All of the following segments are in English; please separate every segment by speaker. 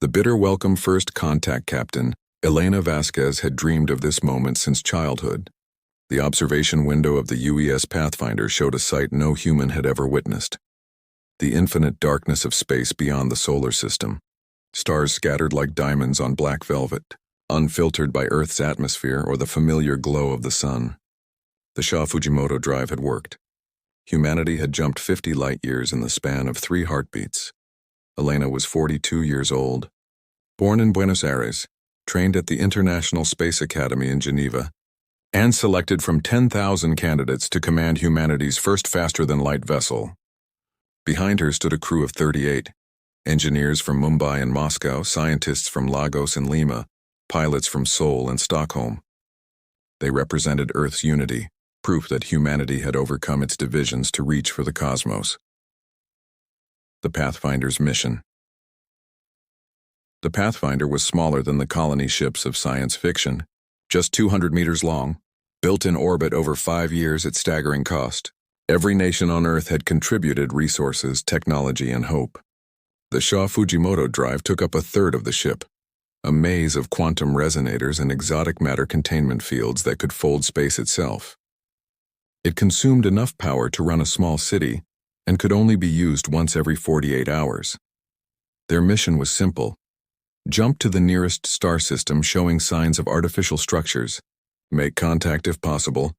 Speaker 1: The bitter welcome first contact captain, Elena Vasquez, had dreamed of this moment since childhood. The observation window of the UES Pathfinder showed a sight no human had ever witnessed. The infinite darkness of space beyond the solar system. Stars scattered like diamonds on black velvet, unfiltered by Earth's atmosphere or the familiar glow of the sun. The Shaw Fujimoto drive had worked. Humanity had jumped 50 light-years in the span of 3 heartbeats. Elena was 42 years old. Born in Buenos Aires, trained at the International Space Academy in Geneva, and selected from 10,000 candidates to command humanity's first faster-than-light vessel. Behind her stood a crew of 38, engineers from Mumbai and Moscow, scientists from Lagos and Lima, pilots from Seoul and Stockholm. They represented Earth's unity, proof that humanity had overcome its divisions to reach for the cosmos. The Pathfinder's mission. The Pathfinder was smaller than the colony ships of science fiction, just 200 meters long, built in orbit over 5 years at staggering cost. Every nation on Earth had contributed resources, technology, and hope. The Shaw Fujimoto drive took up a third of the ship, a maze of quantum resonators and exotic matter containment fields that could fold space itself. It consumed enough power to run a small city and could only be used once every 48 hours. Their mission was simple: jump to the nearest star system showing signs of artificial structures, make contact if possible,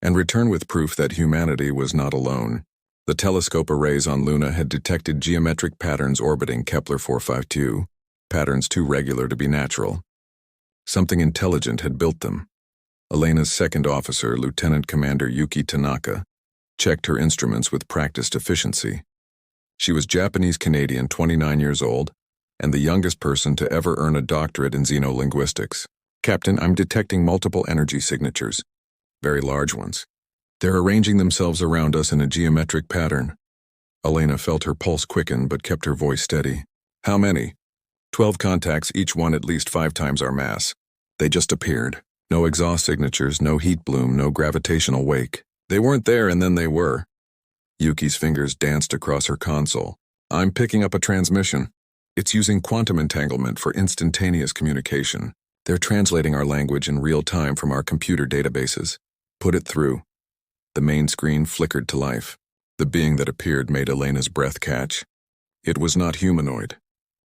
Speaker 1: and return with proof that humanity was not alone. The telescope arrays on Luna had detected geometric patterns orbiting Kepler 452, patterns too regular to be natural. Something intelligent had built them. Elena's second officer, Lieutenant Commander Yuki Tanaka, checked her instruments with practiced efficiency. She was Japanese-Canadian, 29 years old, and the youngest person to ever earn a doctorate in xenolinguistics. "Captain, I'm detecting multiple energy signatures. Very large ones. They're arranging themselves around us in a geometric pattern." Elena felt her pulse quicken but kept her voice steady. "How many?" 12 contacts, each one at least 5 times our mass. They just appeared. No exhaust signatures, no heat bloom, no gravitational wake. They weren't there and then they were. Yuki's fingers danced across her console. "I'm picking up a transmission. It's using quantum entanglement for instantaneous communication. They're translating our language in real time from our computer databases. Put it through." The main screen flickered to life. The being that appeared made Elena's breath catch. It was not humanoid.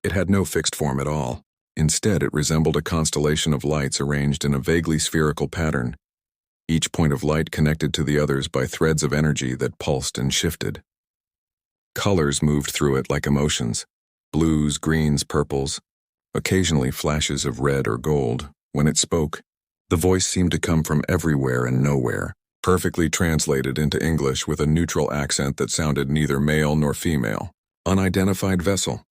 Speaker 1: It had no fixed form at all. Instead, it resembled a constellation of lights arranged in a vaguely spherical pattern, each point of light connected to the others by threads of energy that pulsed and shifted. Colors moved through it like emotions: blues, greens, purples, occasionally flashes of red or gold. When it spoke, the voice seemed to come from everywhere and nowhere, perfectly translated into English with a neutral accent that sounded neither male nor female. "Unidentified vessel.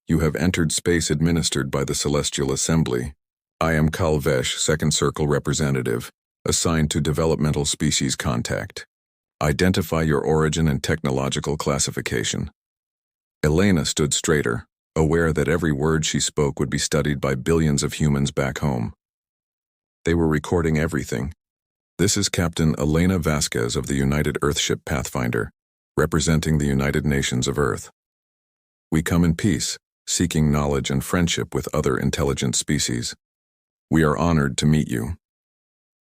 Speaker 1: You have entered space administered by the Celestial Assembly. I am Kalvesh, Second Circle Representative, assigned to Developmental Species Contact. Identify your origin and technological classification." Elena stood straighter, aware that every word she spoke would be studied by billions of humans back home. They were recording everything. "This is Captain Elena Vasquez of the United Earthship Pathfinder, representing the United Nations of Earth. We come in peace, seeking knowledge and friendship with other intelligent species. We are honored to meet you."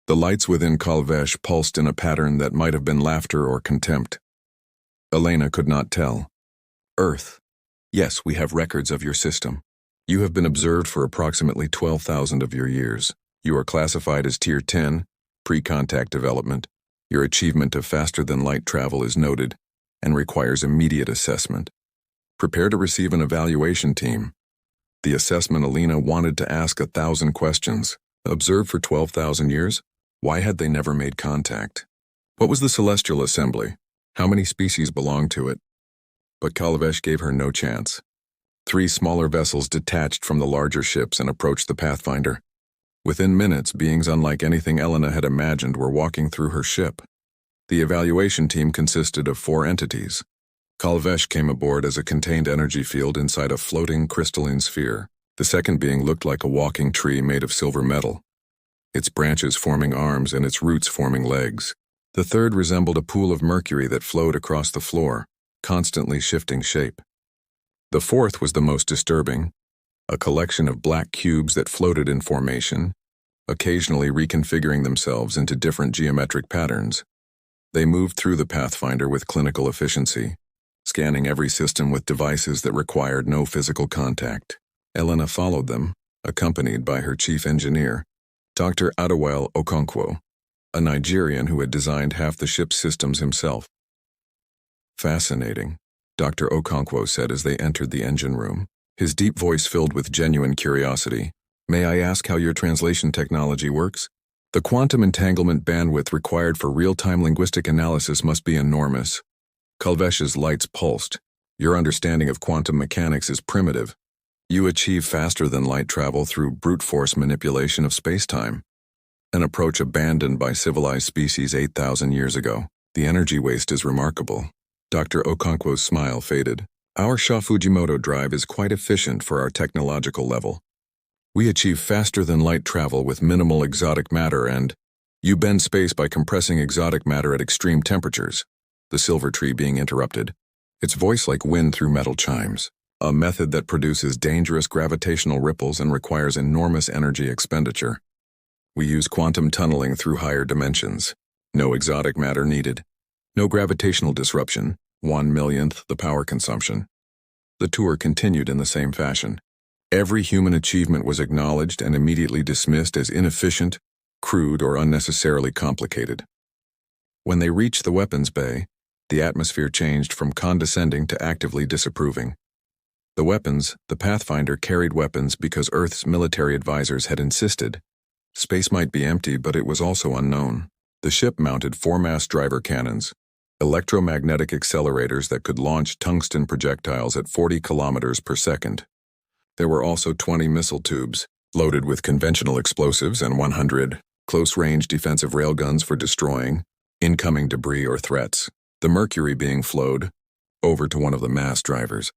Speaker 1: The lights within Kalvesh pulsed in a pattern that might have been laughter or contempt. Elena could not tell. "Earth. Yes, we have records of your system. You have been observed for approximately 12,000 of your years. You are classified as Tier 10, pre-contact development. Your achievement of faster-than-light travel is noted and requires immediate assessment. Prepare to receive an evaluation team." The assessment Elena wanted to ask 1,000 questions. Observed for 12,000 years? Why had they never made contact? What was the Celestial Assembly? How many species belonged to it? But Kalvesh gave her no chance. 3 smaller vessels detached from the larger ships and approached the Pathfinder. Within minutes, beings unlike anything Elena had imagined were walking through her ship. The evaluation team consisted of 4 entities. Kalvesh came aboard as a contained energy field inside a floating crystalline sphere. The second being looked like a walking tree made of silver metal, its branches forming arms and its roots forming legs. The third resembled a pool of mercury that flowed across the floor, constantly shifting shape. The fourth was the most disturbing, a collection of black cubes that floated in formation, occasionally reconfiguring themselves into different geometric patterns. They moved through the Pathfinder with clinical efficiency, scanning every system with devices that required no physical contact. Elena followed them, accompanied by her chief engineer, Dr. Adewale Okonkwo, a Nigerian who had designed half the ship's systems himself. "Fascinating," Dr. Okonkwo said as they entered the engine room, his deep voice filled with genuine curiosity. "May I ask how your translation technology works? The quantum entanglement bandwidth required for real-time linguistic analysis must be enormous." Kalvesh's lights pulsed. "Your understanding of quantum mechanics is primitive. You achieve faster-than-light travel through brute force manipulation of space-time, an approach abandoned by civilized species 8,000 years ago. The energy waste is remarkable." Dr. Okonkwo's smile faded. "Our Sha Fujimoto drive is quite efficient for our technological level. We achieve faster-than-light travel with minimal exotic matter and you bend space by compressing exotic matter at extreme temperatures." The silver tree being interrupted, its voice like wind through metal chimes. "A method that produces dangerous gravitational ripples and requires enormous energy expenditure. We use quantum tunneling through higher dimensions. No exotic matter needed. No gravitational disruption, 1/1,000,000th the power consumption." The tour continued in the same fashion. Every human achievement was acknowledged and immediately dismissed as inefficient, crude, or unnecessarily complicated. When they reached the weapons bay, the atmosphere changed from condescending to actively disapproving. The Pathfinder carried weapons because Earth's military advisors had insisted. Space might be empty, but it was also unknown. The ship mounted 4-mass driver cannons, electromagnetic accelerators that could launch tungsten projectiles at 40 kilometers per second. There were also 20 missile tubes, loaded with conventional explosives, and 100 close-range defensive railguns for destroying incoming debris or threats. The Mercury being flowed over to one of the mass drivers,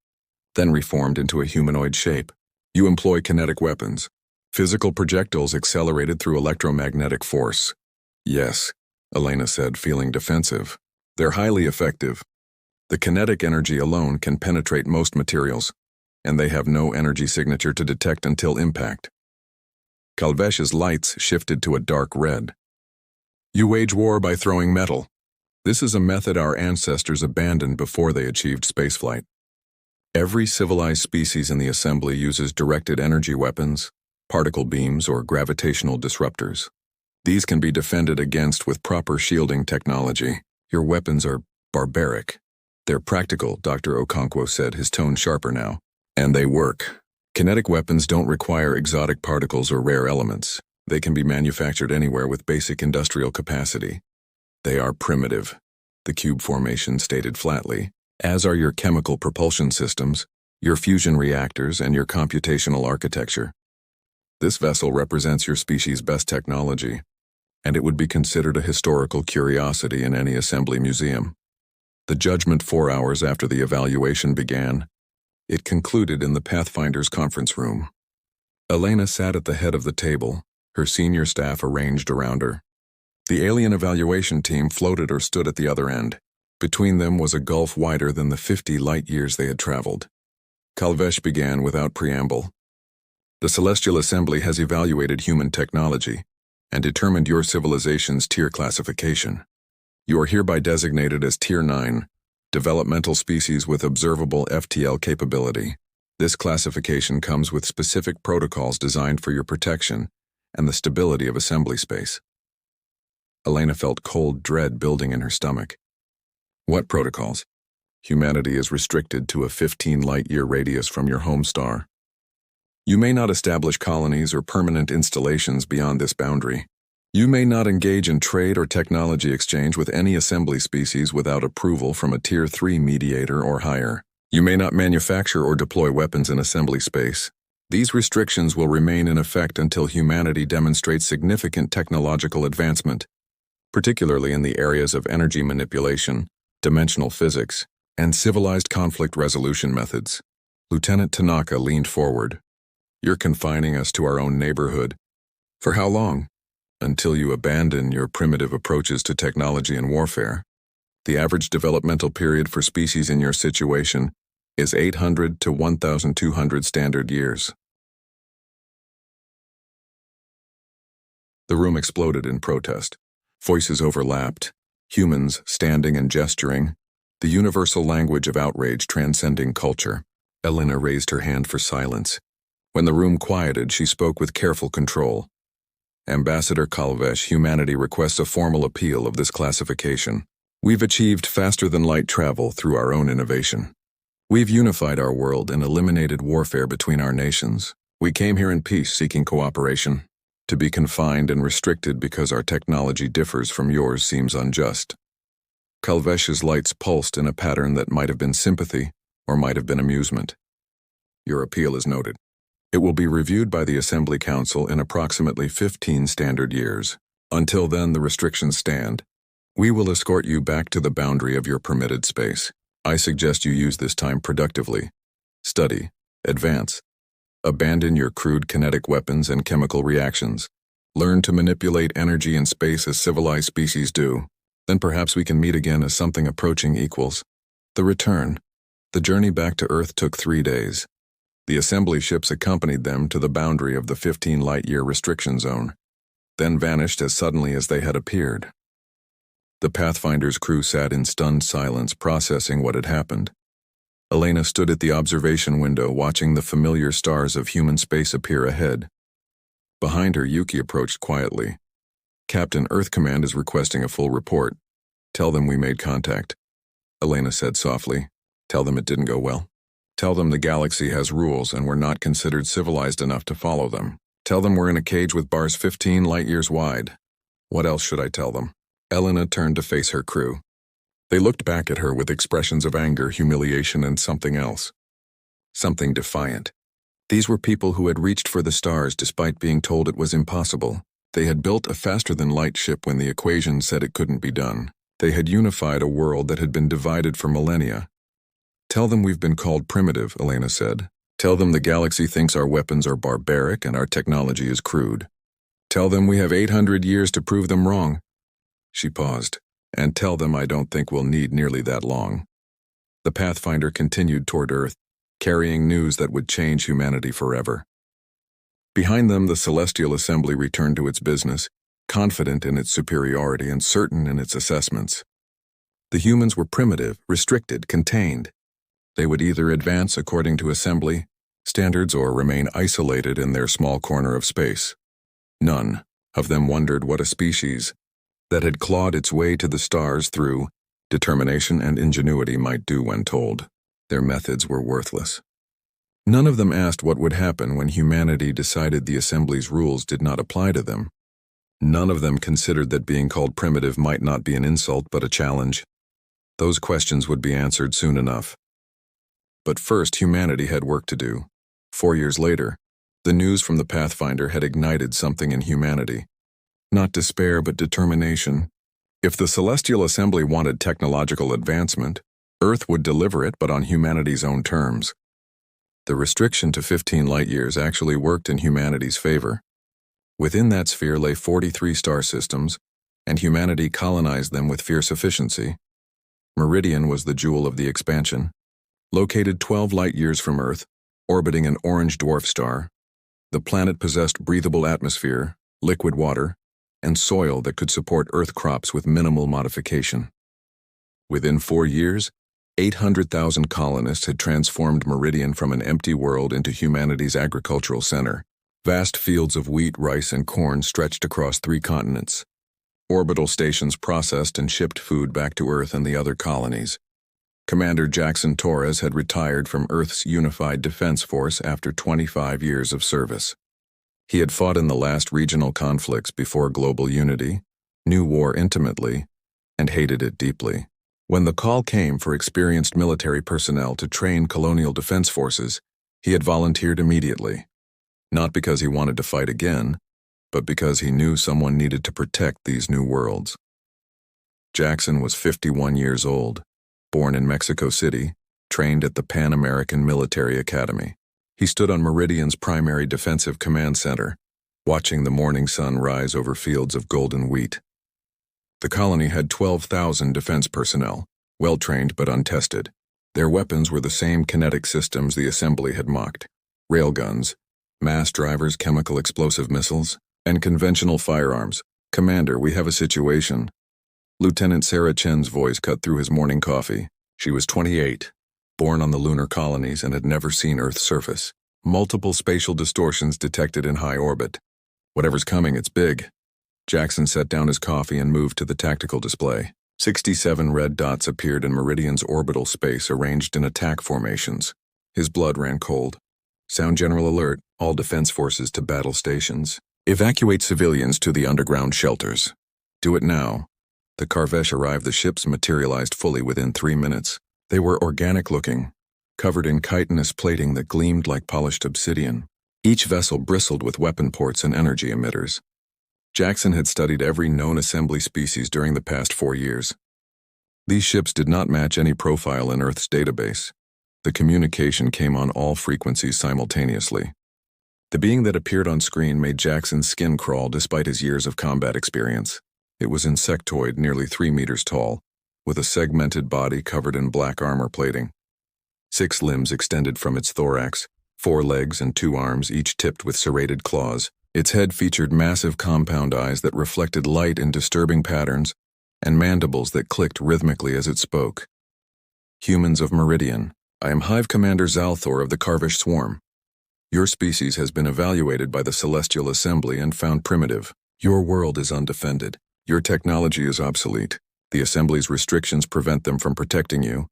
Speaker 1: then reformed into a humanoid shape. "You employ kinetic weapons, physical projectiles accelerated through electromagnetic force." "Yes," Elena said, feeling defensive. "They're highly effective. The kinetic energy alone can penetrate most materials, and they have no energy signature to detect until impact." Kalvesh's lights shifted to a dark red. "You wage war by throwing metal. This is a method our ancestors abandoned before they achieved spaceflight. Every civilized species in the assembly uses directed energy weapons, particle beams, or gravitational disruptors. These can be defended against with proper shielding technology. Your weapons are barbaric. They're practical," Dr. Okonkwo said, his tone sharper now. "And they work. Kinetic weapons don't require exotic particles or rare elements. They can be manufactured anywhere with basic industrial capacity. They are primitive," the cube formation stated flatly, "as are your chemical propulsion systems, your fusion reactors, and your computational architecture. This vessel represents your species' best technology, and it would be considered a historical curiosity in any assembly museum." The judgment 4 hours after the evaluation began. It concluded in the Pathfinder's conference room. Elena sat at the head of the table, her senior staff arranged around her. The alien evaluation team floated or stood at the other end. Between them was a gulf wider than the 50 light-years they had traveled. Kalvesh began without preamble. "The Celestial Assembly has evaluated human technology and determined your civilization's tier classification. You are hereby designated as Tier 9, developmental species with observable FTL capability. This classification comes with specific protocols designed for your protection and the stability of assembly space." Elena felt cold dread building in her stomach. "What protocols?" "Humanity is restricted to a 15 light-year radius from your home star. You may not establish colonies or permanent installations beyond this boundary. You may not engage in trade or technology exchange with any assembly species without approval from a Tier 3 mediator or higher. You may not manufacture or deploy weapons in assembly space. These restrictions will remain in effect until humanity demonstrates significant technological advancement, particularly in the areas of energy manipulation, dimensional physics, and civilized conflict resolution methods." Lieutenant Tanaka leaned forward. "You're confining us to our own neighborhood. For how long?" "Until you abandon your primitive approaches to technology and warfare. The average developmental period for species in your situation is 800 to 1,200 standard years. The room exploded in protest. Voices overlapped, humans standing and gesturing, the universal language of outrage transcending culture. Elena raised her hand for silence. When the room quieted, she spoke with careful control. Ambassador Kalvesh, humanity requests a formal appeal of this classification. We've achieved faster-than-light travel through our own innovation. We've unified our world and eliminated warfare between our nations. We came here in peace, seeking cooperation. To be confined and restricted because our technology differs from yours seems unjust. Kalvesh's lights pulsed in a pattern that might have been sympathy or might have been amusement. Your appeal is noted. It will be reviewed by the Assembly Council in approximately 15 standard years. Until then, the restrictions stand. We will escort you back to the boundary of your permitted space. I suggest you use this time productively. Study, advance. Abandon your crude kinetic weapons and chemical reactions. Learn to manipulate energy and space as civilized species do. Then perhaps we can meet again as something approaching equals. The return. The journey back to Earth took 3 days. The assembly ships accompanied them to the boundary of the 15 light-year restriction zone, then vanished as suddenly as they had appeared. The Pathfinder's crew sat in stunned silence, processing what had happened. Elena stood at the observation window, watching the familiar stars of human space appear ahead. Behind her, Yuki approached quietly. Captain, Earth Command is requesting a full report. Tell them we made contact. Elena said softly. Tell them it didn't go well. Tell them the galaxy has rules and we're not considered civilized enough to follow them. Tell them we're in a cage with bars 15 light-years wide. What else should I tell them? Elena turned to face her crew. They looked back at her with expressions of anger, humiliation, and something else. Something defiant. These were people who had reached for the stars despite being told it was impossible. They had built a faster-than-light ship when the equation said it couldn't be done. They had unified a world that had been divided for millennia. Tell them we've been called primitive, Elena said. Tell them the galaxy thinks our weapons are barbaric and our technology is crude. Tell them we have 800 years to prove them wrong. She paused. And tell them I don't think we'll need nearly that long. The Pathfinder continued toward Earth, carrying news that would change humanity forever. Behind them, the Celestial Assembly returned to its business, confident in its superiority and certain in its assessments. The humans were primitive, restricted, contained. They would either advance according to Assembly standards or remain isolated in their small corner of space. None of them wondered what a species that had clawed its way to the stars through determination and ingenuity might do when told. Their methods were worthless. None of them asked what would happen when humanity decided the Assembly's rules did not apply to them. None of them considered that being called primitive might not be an insult but a challenge. Those questions would be answered soon enough. But first, humanity had work to do. 4 years later, the news from the Pathfinder had ignited something in humanity. Not despair, but determination. If the Celestial Assembly wanted technological advancement, Earth would deliver it, but on humanity's own terms. The restriction to 15 light-years actually worked in humanity's favor. Within that sphere lay 43 star systems, and humanity colonized them with fierce efficiency. Meridian was the jewel of the expansion. Located 12 light-years from Earth, orbiting an orange dwarf star, the planet possessed breathable atmosphere, liquid water, and soil that could support Earth crops with minimal modification. Within 4 years, 800,000 colonists had transformed Meridian from an empty world into humanity's agricultural center. Vast fields of wheat, rice, and corn stretched across 3 continents. Orbital stations processed and shipped food back to Earth and the other colonies. Commander Jackson Torres had retired from Earth's Unified Defense Force after 25 years of service. He had fought in the last regional conflicts before global unity, knew war intimately, and hated it deeply. When the call came for experienced military personnel to train colonial defense forces, he had volunteered immediately. Not because he wanted to fight again, but because he knew someone needed to protect these new worlds. Jackson was 51 years old, born in Mexico City, trained at the Pan American Military Academy. He stood on Meridian's primary defensive command center, watching the morning sun rise over fields of golden wheat. The colony had 12,000 defense personnel, well-trained but untested. Their weapons were the same kinetic systems the Assembly had mocked: railguns, mass drivers, chemical explosive missiles. and conventional firearms. Commander, we have a situation. Lieutenant Sarah Chen's voice cut through his morning coffee. She was 28, born on the lunar colonies and had never seen Earth's surface. Multiple spatial distortions detected in high orbit. Whatever's coming, it's big. Jackson set down his coffee and moved to the tactical display. 67 red dots appeared in Meridian's orbital space arranged in attack formations. His blood ran cold. Sound general alert, all defense forces to battle stations. Evacuate civilians to the underground shelters. Do it now. The Karvesh arrived. The ships materialized fully within 3 minutes. They were organic-looking, covered in chitinous plating that gleamed like polished obsidian. Each vessel bristled with weapon ports and energy emitters. Jackson had studied every known assembly species during the past 4 years. These ships did not match any profile in Earth's database. The communication came on all frequencies simultaneously. The being that appeared on screen made Jackson's skin crawl despite his years of combat experience. It was insectoid, nearly 3 meters tall, with a segmented body covered in black armor plating. 6 limbs extended from its thorax, 4 legs and 2 arms, each tipped with serrated claws. Its head featured massive compound eyes that reflected light in disturbing patterns, and mandibles that clicked rhythmically as it spoke. Humans of Meridian, I am Hive Commander Zalthor of the Karvesh Swarm. Your species has been evaluated by the Celestial Assembly and found primitive. Your world is undefended. Your technology is obsolete. The Assembly's restrictions prevent them from protecting you,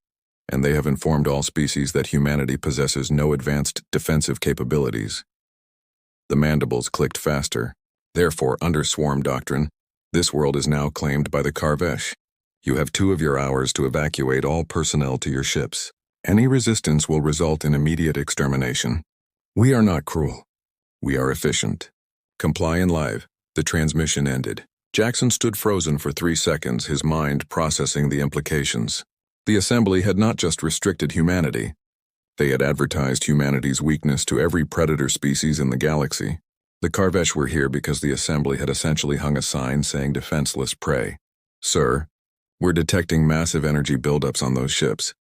Speaker 1: and they have informed all species that humanity possesses no advanced defensive capabilities. The mandibles clicked faster. Therefore, under Swarm Doctrine, this world is now claimed by the Karvesh. You have 2 of your hours to evacuate all personnel to your ships. Any resistance will result in immediate extermination. We are not cruel. We are efficient. Comply and live. The transmission ended. Jackson stood frozen for 3 seconds, his mind processing the implications. The Assembly had not just restricted humanity. They had advertised humanity's weakness to every predator species in the galaxy. The Karvesh were here because the Assembly had essentially hung a sign saying defenseless prey. Sir, we're detecting massive energy buildups on those ships,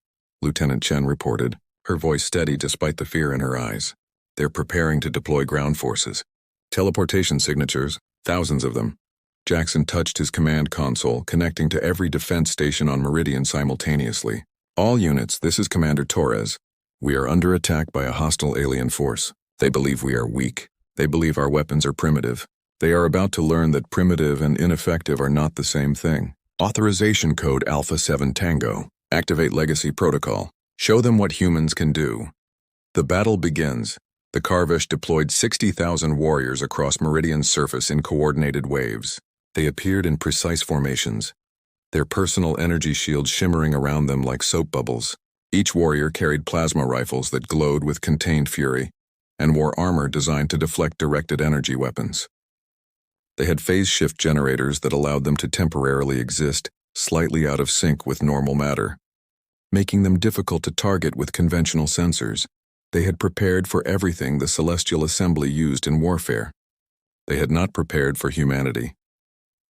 Speaker 1: Lieutenant Chen reported, her voice steady despite the fear in her eyes. They're preparing to deploy ground forces. Teleportation signatures, thousands of them. Jackson touched his command console, connecting to every defense station on Meridian simultaneously. All units, this is Commander Torres. We are under attack by a hostile alien force. They believe we are weak. They believe our weapons are primitive. They are about to learn that primitive and ineffective are not the same thing. Authorization code Alpha 7 Tango. Activate Legacy Protocol. Show them what humans can do. The battle begins. The Karvesh deployed 60,000 warriors across Meridian's surface in coordinated waves. They appeared in precise formations, their personal energy shields shimmering around them like soap bubbles. Each warrior carried plasma rifles that glowed with contained fury, and wore armor designed to deflect directed energy weapons. They had phase shift generators that allowed them to temporarily exist slightly out of sync with normal matter, making them difficult to target with conventional sensors. They had prepared for everything the Celestial Assembly used in warfare. They had not prepared for humanity.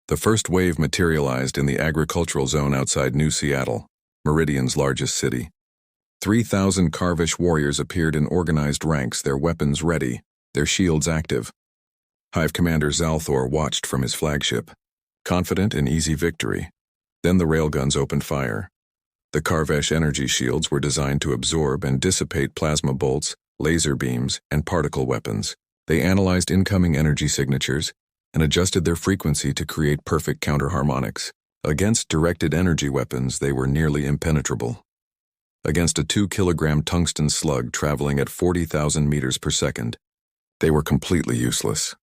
Speaker 1: The first wave materialized in the agricultural zone outside New Seattle, Meridian's largest city. 3,000 Karvesh warriors appeared in organized ranks, their weapons ready, their shields active. Hive Commander Zalthor watched from his flagship, confident in easy victory. Then the railguns opened fire. The Karvesh energy shields were designed to absorb and dissipate plasma bolts, laser beams, and particle weapons. They analyzed incoming energy signatures and adjusted their frequency to create perfect counterharmonics. Against directed energy weapons, they were nearly impenetrable. Against a 2-kilogram tungsten slug traveling at 40,000 meters per second, they were completely useless.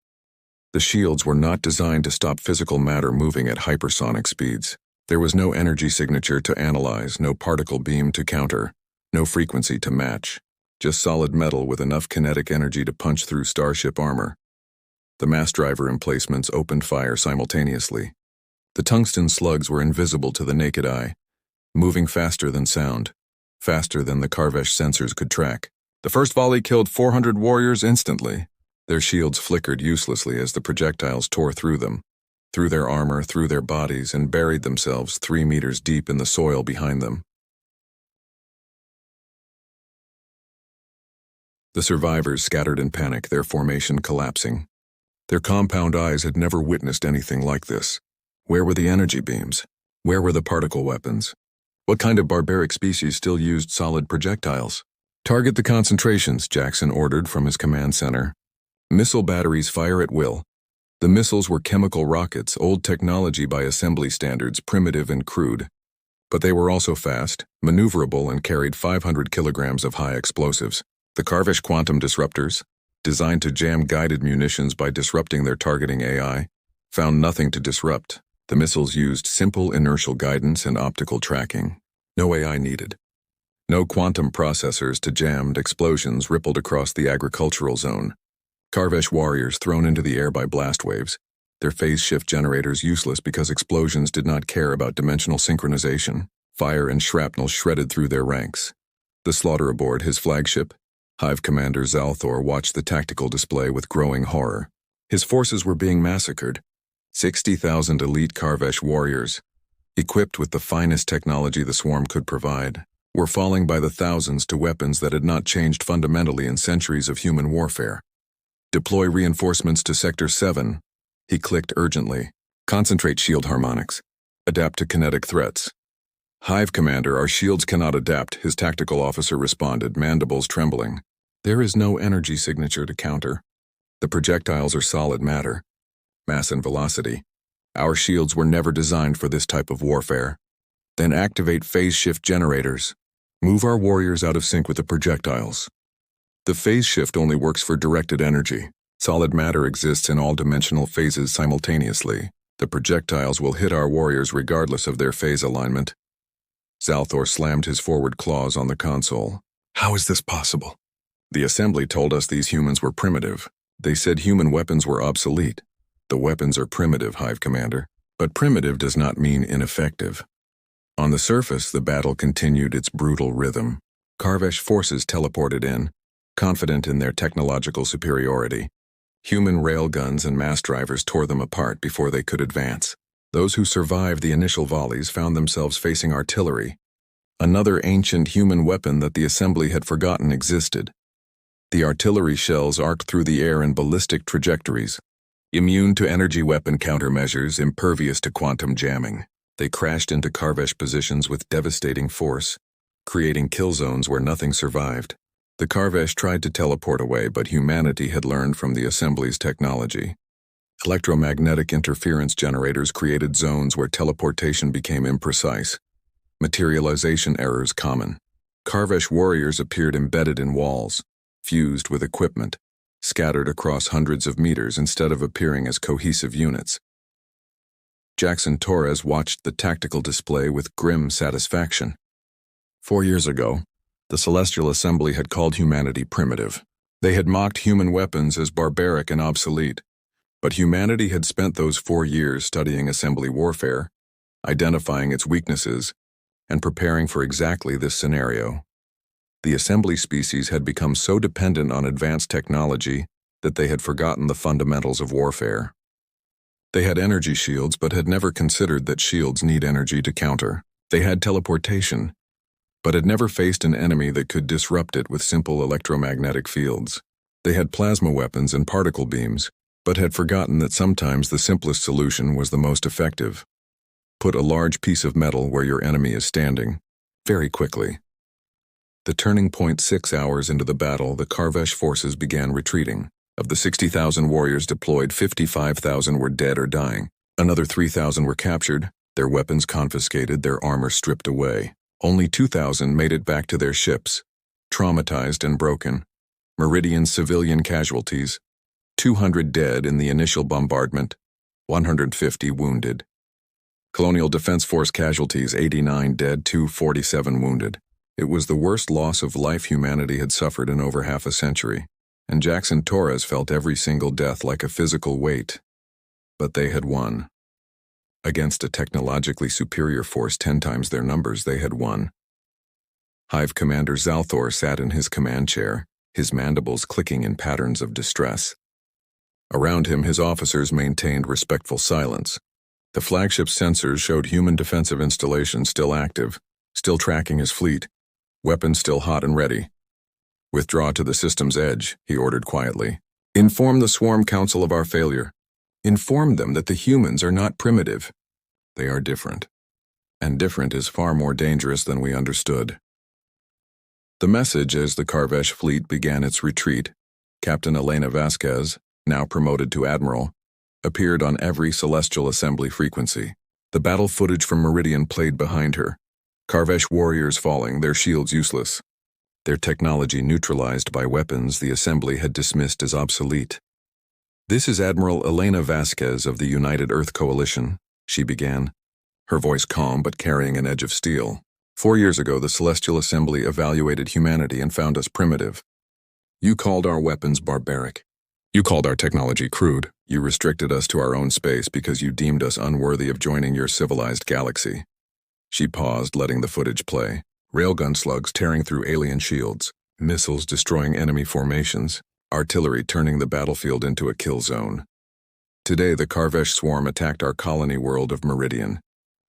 Speaker 1: The shields were not designed to stop physical matter moving at hypersonic speeds. There was no energy signature to analyze, no particle beam to counter, no frequency to match, just solid metal with enough kinetic energy to punch through starship armor. The mass driver emplacements opened fire simultaneously. The tungsten slugs were invisible to the naked eye, moving faster than sound, faster than the Karvesh sensors could track. The first volley killed 400 warriors instantly. Their shields flickered uselessly as the projectiles tore through them, through their armor, through their bodies, and buried themselves 3 meters deep in the soil behind them. The survivors scattered in panic, their formation collapsing. Their compound eyes had never witnessed anything like this. Where were the energy beams? Where were the particle weapons? What kind of barbaric species still used solid projectiles? Target the concentrations, Jackson ordered from his command center. Missile batteries fire at will. The missiles were chemical rockets, old technology by assembly standards, primitive and crude. But they were also fast, maneuverable, and carried 500 kilograms of high explosives. The Karvesh quantum disruptors, designed to jam guided munitions by disrupting their targeting AI, found nothing to disrupt. The missiles used simple inertial guidance and optical tracking. No AI needed. No quantum processors to jammed explosions rippled across the agricultural zone. Karvesh warriors thrown into the air by blast waves, their phase shift generators useless because explosions did not care about dimensional synchronization. Fire and shrapnel shredded through their ranks. The slaughter aboard his flagship, Hive Commander Zalthor watched the tactical display with growing horror. His forces were being massacred. 60,000 elite Karvesh warriors, equipped with the finest technology the swarm could provide, were falling by the thousands to weapons that had not changed fundamentally in centuries of human warfare. Deploy reinforcements to Sector 7, he clicked urgently. Concentrate shield harmonics. Adapt to kinetic threats. Hive Commander, our shields cannot adapt, his tactical officer responded, mandibles trembling. There is no energy signature to counter. The projectiles are solid matter. Mass and velocity. Our shields were never designed for this type of warfare. Then activate phase shift generators. Move our warriors out of sync with the projectiles. The phase shift only works for directed energy. Solid matter exists in all dimensional phases simultaneously. The projectiles will hit our warriors regardless of their phase alignment. Zalthor slammed his forward claws on the console. How is this possible? The assembly told us these humans were primitive. They said human weapons were obsolete. The weapons are primitive, Hive Commander. But primitive does not mean ineffective. On the surface, the battle continued its brutal rhythm. Karvesh forces teleported in, confident in their technological superiority. Human railguns and mass drivers tore them apart before they could advance. Those who survived the initial volleys found themselves facing artillery, another ancient human weapon that the assembly had forgotten existed. The artillery shells arced through the air in ballistic trajectories, immune to energy weapon countermeasures, impervious to quantum jamming. They crashed into Karvesh positions with devastating force, creating kill zones where nothing survived. The Karvesh tried to teleport away, but humanity had learned from the assembly's technology. Electromagnetic interference generators created zones where teleportation became imprecise. Materialization errors common. Karvesh warriors appeared embedded in walls, fused with equipment, scattered across hundreds of meters instead of appearing as cohesive units. Jackson Torres watched the tactical display with grim satisfaction. 4 years ago, the Celestial Assembly had called humanity primitive. They had mocked human weapons as barbaric and obsolete. But humanity had spent those 4 years studying assembly warfare, identifying its weaknesses, and preparing for exactly this scenario. The assembly species had become so dependent on advanced technology that they had forgotten the fundamentals of warfare. They had energy shields, but had never considered that shields need energy to counter. They had teleportation, but had never faced an enemy that could disrupt it with simple electromagnetic fields. They had plasma weapons and particle beams, but had forgotten that sometimes the simplest solution was the most effective. Put a large piece of metal where your enemy is standing, very quickly. The turning point 6 hours into the battle, the Karvesh forces began retreating. Of the 60,000 warriors deployed, 55,000 were dead or dying. Another 3,000 were captured, their weapons confiscated, their armor stripped away. Only 2,000 made it back to their ships, traumatized and broken. Meridian civilian casualties, 200 dead in the initial bombardment, 150 wounded. Colonial Defense Force casualties, 89 dead, 247 wounded. It was the worst loss of life humanity had suffered in over half a century, and Jackson Torres felt every single death like a physical weight. But they had won. Against a technologically superior force 10 times their numbers, they had won. Hive Commander Zalthor sat in his command chair, his mandibles clicking in patterns of distress. Around him, his officers maintained respectful silence. The flagship's sensors showed human defensive installations still active, still tracking his fleet, weapons still hot and ready. Withdraw to the system's edge, he ordered quietly. Inform the Swarm Council of our failure. Inform them that the humans are not primitive. They are different. And different is far more dangerous than we understood. The message as the Karvesh fleet began its retreat, Captain Elena Vasquez, now promoted to Admiral, appeared on every Celestial Assembly frequency. The battle footage from Meridian played behind her. Karvesh warriors falling, their shields useless. Their technology neutralized by weapons the Assembly had dismissed as obsolete. "This is Admiral Elena Vasquez of the United Earth Coalition," she began, her voice calm but carrying an edge of steel. "4 years ago, the Celestial Assembly evaluated humanity and found us primitive. You called our weapons barbaric. You called our technology crude. You restricted us to our own space because you deemed us unworthy of joining your civilized galaxy." She paused, letting the footage play. Railgun slugs tearing through alien shields, missiles destroying enemy formations, artillery turning the battlefield into a kill zone. Today, the Karvesh swarm attacked our colony world of Meridian.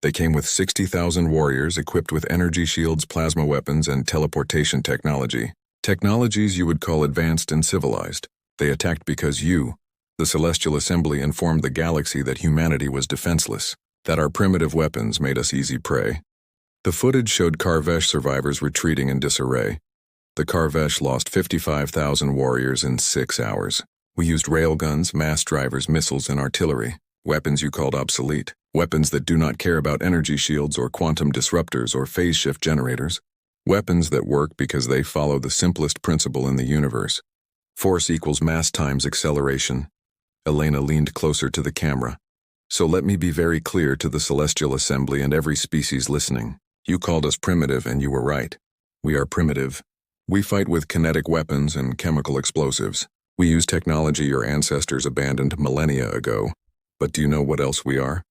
Speaker 1: They came with 60,000 warriors equipped with energy shields, plasma weapons, and teleportation technology. Technologies you would call advanced and civilized. They attacked because you, the Celestial Assembly, informed the galaxy that humanity was defenseless, that our primitive weapons made us easy prey. The footage showed Karvesh survivors retreating in disarray. The Karvesh lost 55,000 warriors in 6 hours. We used railguns, mass drivers, missiles, and artillery, weapons you called obsolete, weapons that do not care about energy shields or quantum disruptors or phase shift generators, weapons that work because they follow the simplest principle in the universe. Force equals mass times acceleration. Elena leaned closer to the camera. "So let me be very clear to the Celestial Assembly and every species listening. You called us primitive and you were right. We are primitive. We fight with kinetic weapons and chemical explosives. We use technology your ancestors abandoned millennia ago. But do you know what else we are?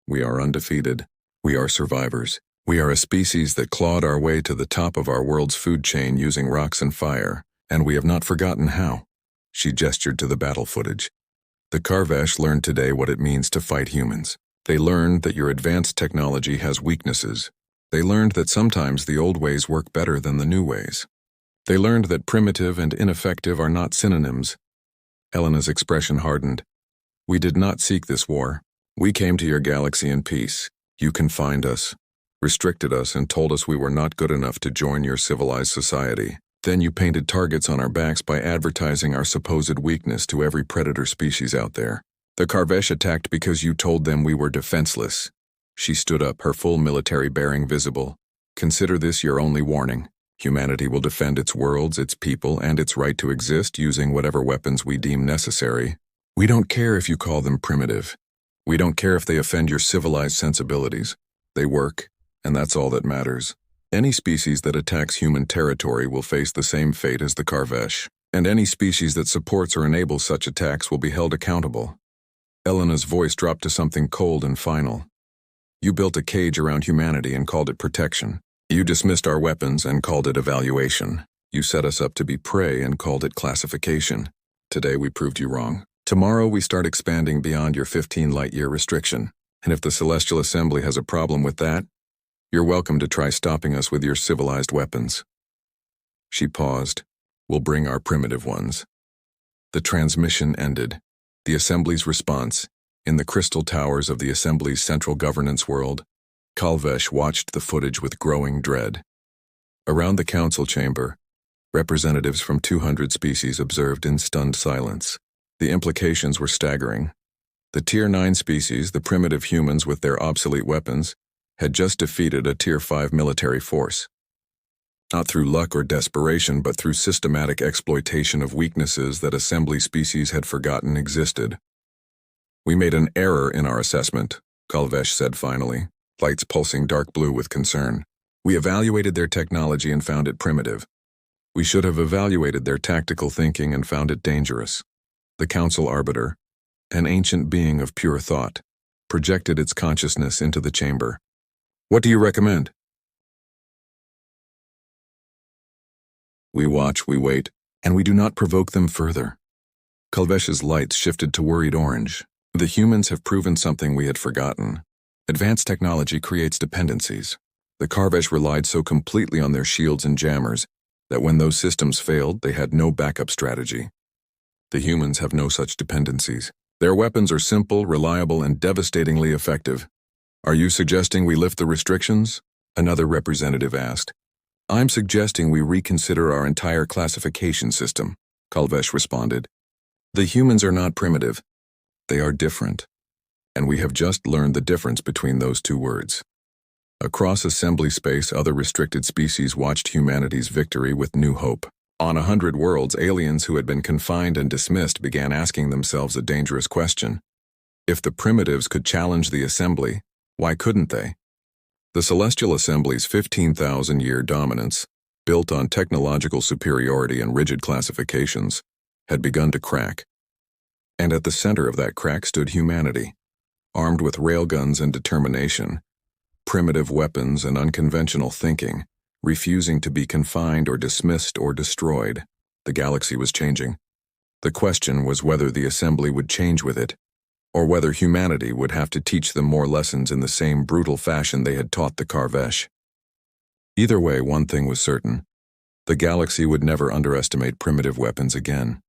Speaker 1: We are undefeated. We are survivors. We are a species that clawed our way to the top of our world's food chain using rocks and fire. And we have not forgotten how." She gestured to the battle footage. "The Karvesh learned today what it means to fight humans. They learned that your advanced technology has weaknesses. They learned that sometimes the old ways work better than the new ways. They learned that primitive and ineffective are not synonyms." Elena's expression hardened. "We did not seek this war. We came to your galaxy in peace. You confined us, restricted us, and told us we were not good enough to join your civilized society. Then you painted targets on our backs by advertising our supposed weakness to every predator species out there. The Karvesh attacked because you told them we were defenseless." She stood up, her full military bearing visible. "Consider this your only warning. Humanity will defend its worlds, its people, and its right to exist using whatever weapons we deem necessary. We don't care if you call them primitive. We don't care if they offend your civilized sensibilities. They work, and that's all that matters. Any species that attacks human territory will face the same fate as the Karvesh, and any species that supports or enables such attacks will be held accountable." Elena's voice dropped to something cold and final. "You built a cage around humanity and called it protection. You dismissed our weapons and called it evaluation. You set us up to be prey and called it classification. Today we proved you wrong. Tomorrow we start expanding beyond your 15 light-year restriction, and if the Celestial Assembly has a problem with that, you're welcome to try stopping us with your civilized weapons." She paused. "We'll bring our primitive ones." The transmission ended. The Assembly's response, in the crystal towers of the Assembly's central governance world, Karvesh watched the footage with growing dread. Around the council chamber, representatives from 200 species observed in stunned silence. The implications were staggering. The Tier 9 species, the primitive humans with their obsolete weapons, had just defeated a Tier 5 military force. Not through luck or desperation, but through systematic exploitation of weaknesses that Assembly species had forgotten existed. "We made an error in our assessment," Karvesh said finally, lights pulsing dark blue with concern. "We evaluated their technology and found it primitive. We should have evaluated their tactical thinking and found it dangerous." The Council Arbiter, an ancient being of pure thought, projected its consciousness into the chamber. "What do you recommend?" "We watch, we wait, and we do not provoke them further." Karvesh's lights shifted to worried orange. "The humans have proven something we had forgotten. Advanced technology creates dependencies. The Karvesh relied so completely on their shields and jammers that when those systems failed, they had no backup strategy. The humans have no such dependencies. Their weapons are simple, reliable, and devastatingly effective. Are you suggesting we lift the restrictions? Another representative asked. I'm suggesting we reconsider our entire classification system, Kalvesh responded. The humans are not primitive. They are different. And we have just learned the difference between those two words. Across assembly space, other restricted species watched humanity's victory with new hope. On 100 worlds, aliens who had been confined and dismissed began asking themselves a dangerous question. If the primitives could challenge the assembly, why couldn't they? The Celestial Assembly's 15,000-year dominance, built on technological superiority and rigid classifications, had begun to crack. And at the center of that crack stood humanity, armed with railguns and determination, primitive weapons and unconventional thinking, refusing to be confined or dismissed or destroyed. The galaxy was changing. The question was whether the assembly would change with it, or whether humanity would have to teach them more lessons in the same brutal fashion they had taught the Karvesh. Either way, one thing was certain. The galaxy would never underestimate primitive weapons again.